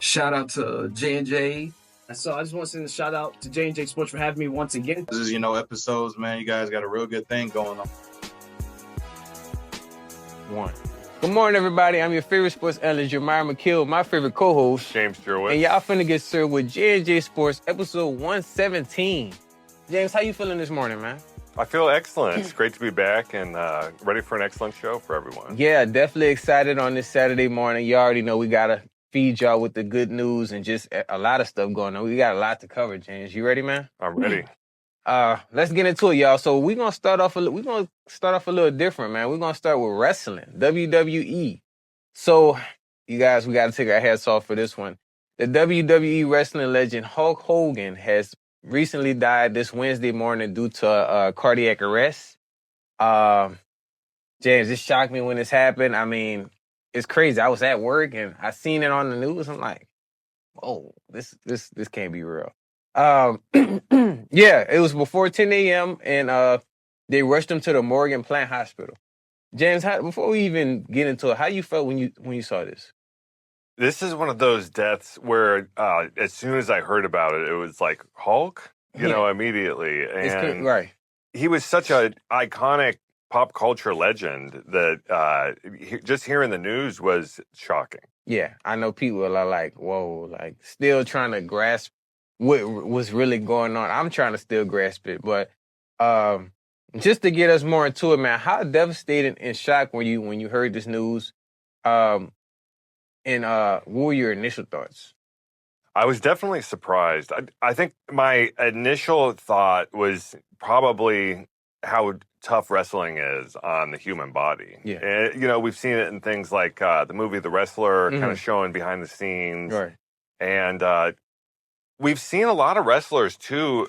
Shout out to J&J. So I just want to send a shout out to J&J Sports for having me once again. This is, episodes, man. You guys got a real good thing going on. Good morning, everybody. I'm your favorite sports analyst, Jeremiah McKill, my favorite co-host, James Jerwitz. And y'all finna get served with J&J Sports, episode 117. James, how you feeling this morning, man? I feel excellent. It's great to be back and ready for an excellent show for everyone. Yeah, definitely excited on this Saturday morning. You already know we gotta feed y'all with the good news and just a lot of stuff going on. We got a lot to cover, James. You ready, man? I'm ready. Let's get into it, y'all. So we're gonna start off a little different, man. We're gonna start with wrestling, WWE. So, you guys, we gotta take our hats off for this one. The WWE Wrestling legend Hulk Hogan has recently died this Wednesday morning due to cardiac arrest. James, it shocked me when this happened. I mean, it's crazy. I was at work and I seen it on the news. I'm like, oh, this can't be real. Yeah, it was before 10 a.m. and they rushed him to the Morgan Plant Hospital. James, before we even get into it, how you felt when you saw this? This is one of those deaths where as soon as I heard about it, it was like Hulk, immediately. And right. He was such an iconic pop culture legend that just hearing the news was shocking. Yeah, I know people are like, whoa, like still trying to grasp what was really going on. I'm trying to still grasp it, but just to get us more into it, man, how devastated and shocked were you when you heard this news? And what were your initial thoughts? I was definitely surprised. I think my initial thought was probably how tough wrestling is on the human body. Yeah. And, we've seen it in things like the movie The Wrestler, kind of showing behind the scenes. Right. And we've seen a lot of wrestlers, too,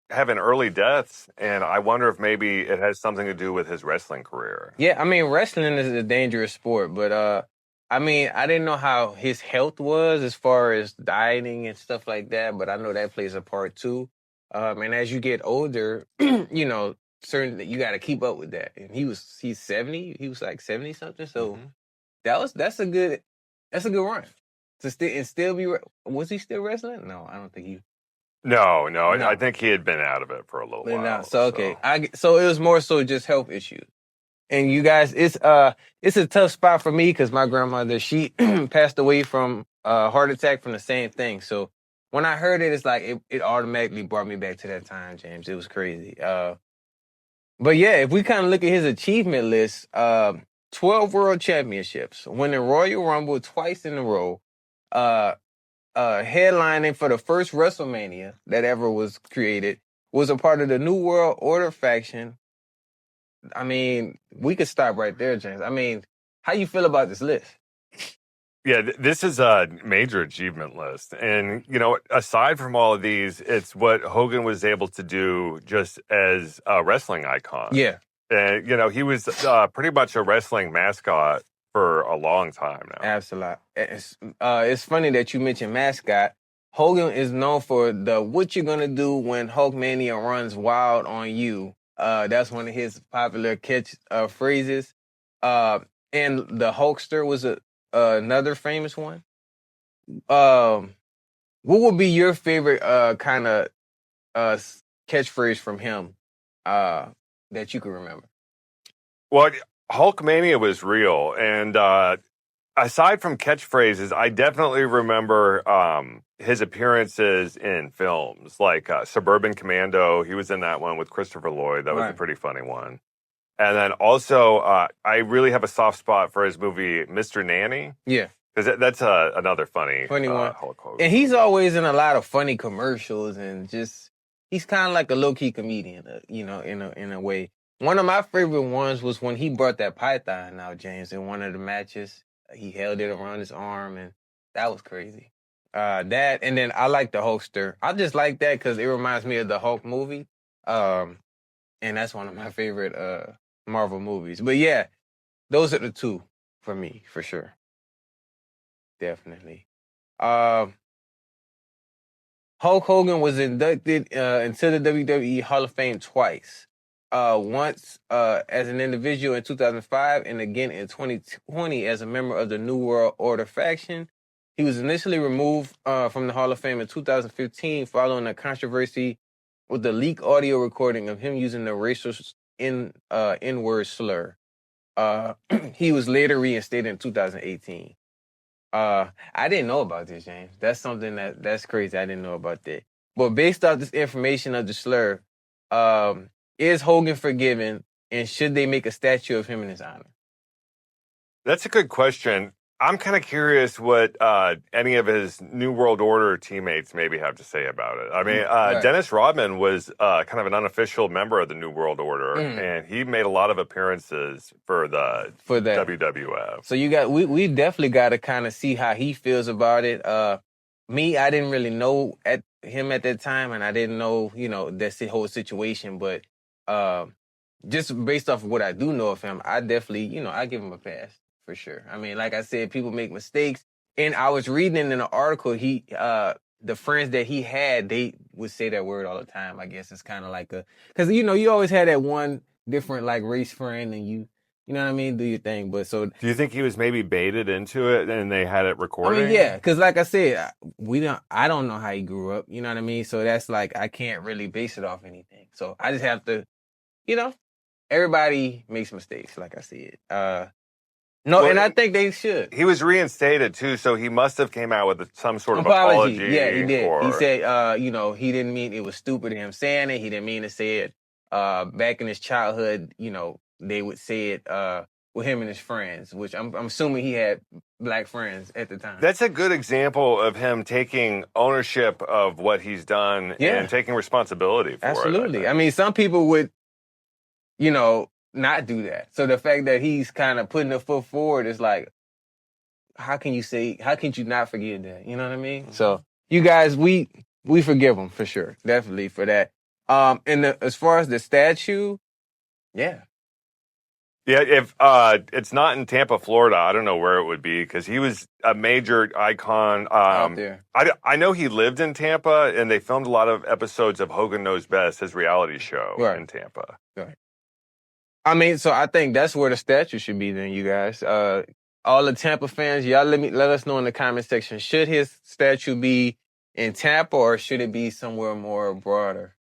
having early deaths. And I wonder if maybe it has something to do with his wrestling career. Yeah, I mean, wrestling is a dangerous sport, but I mean, I didn't know how his health was as far as dieting and stuff like that, but I know that plays a part too. And as you get older, certain you got to keep up with that. And he's 70, he was like 70 something. So that's a good run to still be. Was he still wrestling? No, I don't think he. No. I think he had been out of it for a little while. No, so okay, so it was more so just health issues. And you guys, it's a tough spot for me because my grandmother, she passed away from a heart attack from the same thing. So when I heard it, it's like it automatically brought me back to that time, James. It was crazy. But yeah, if we kind of look at his achievement list, 12 world championships, winning Royal Rumble twice in a row, headlining for the first WrestleMania that ever was created, was a part of the New World Order faction. I mean, we could stop right there, James. I mean, how you feel about this list? Yeah, this is a major achievement list. And, aside from all of these, it's what Hogan was able to do just as a wrestling icon. Yeah. And, he was pretty much a wrestling mascot for a long time now. Absolutely. It's funny that you mentioned mascot. Hogan is known for the what you're going to do when Hulkmania runs wild on you. That's one of his popular catch phrases. And the Hulkster was another famous one. What would be your favorite kind of catchphrase from him that you can remember? Well, Hulkmania was real. And aside from catchphrases, I definitely remember his appearances in films like Suburban Commando. He was in that one with Christopher Lloyd. That was a pretty funny one. And then also, I really have a soft spot for his movie Mr. Nanny. Yeah. Because that's another funny one. Hulk Hogan. And he's always in a lot of funny commercials and just, he's kind of like a low-key comedian, in a way. One of my favorite ones was when he brought that python out, James, in one of the matches. He held it around his arm, and that was crazy. That, and then I like the Hulkster. I just like that because it reminds me of the Hulk movie. And that's one of my favorite Marvel movies. But yeah, those are the two for me, for sure. Definitely. Hulk Hogan was inducted into the WWE Hall of Fame twice. Once as an individual in 2005 and again in 2020 as a member of the New World Order faction. He was initially removed from the Hall of Fame in 2015 following a controversy with the leak audio recording of him using the racial N-word slur. He was later reinstated in 2018. I didn't know about this, James. That's something that's crazy. I didn't know about that. But based off this information of the slur, is Hogan forgiven, and should they make a statue of him in his honor? That's a good question. I'm kind of curious what any of his New World Order teammates maybe have to say about it. I mean, Right. Dennis Rodman was kind of an unofficial member of the New World Order, and he made a lot of appearances for the For that. WWF. So we definitely got to kind of see how he feels about it. Me, I didn't really know him at that time, and I didn't know, that's the whole situation. But just based off of what I do know of him, I definitely, I give him a pass for sure. I mean, like I said, people make mistakes, and I was reading in an article, the friends that he had, they would say that word all the time. I guess it's kind of like because you always had that one different like race friend, and you know what I mean, do your thing. But so, Do you think he was maybe baited into it and they had it I recorded? mean, yeah, because like I said, I don't know how he grew up. You know what I mean? So that's like, I can't really base it off anything. So I just have to, everybody makes mistakes, like I said. No, Well, and I think they should. He was reinstated too, so he must have came out with some sort of apology. Yeah, he did. Or... He said, he didn't mean, it was stupid of him saying it. He didn't mean to say it. Back in his childhood, they would say it with him and his friends, which I'm assuming he had black friends at the time. That's a good example of him taking ownership of what he's done and taking responsibility for it. Absolutely. I mean, some people would, not do that. So the fact that he's kind of putting a foot forward is like, how can you not forgive that? You know what I mean? Mm-hmm. So you guys, we forgive him for sure. Definitely for that. And as far as the statue, yeah. Yeah, if it's not in Tampa, Florida, I don't know where it would be because he was a major icon. Out there. I know he lived in Tampa, and they filmed a lot of episodes of Hogan Knows Best, his reality show in Tampa. Right. I mean, so I think that's where the statue should be then, you guys. All the Tampa fans, y'all let us know in the comment section. Should his statue be in Tampa or should it be somewhere more broader?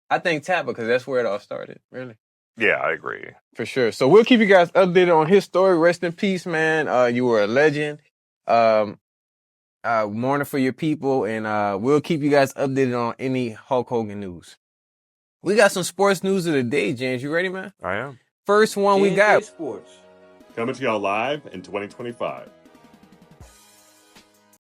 I think Tampa because that's where it all started, really. Yeah, I agree. For sure. So we'll keep you guys updated on his story. Rest in peace, man. You were a legend. Mourning for your people, and we'll keep you guys updated on any Hulk Hogan news. We got some sports news of the day, James. You ready, man? I am. First one we got. Sports. Coming to y'all live in 2025.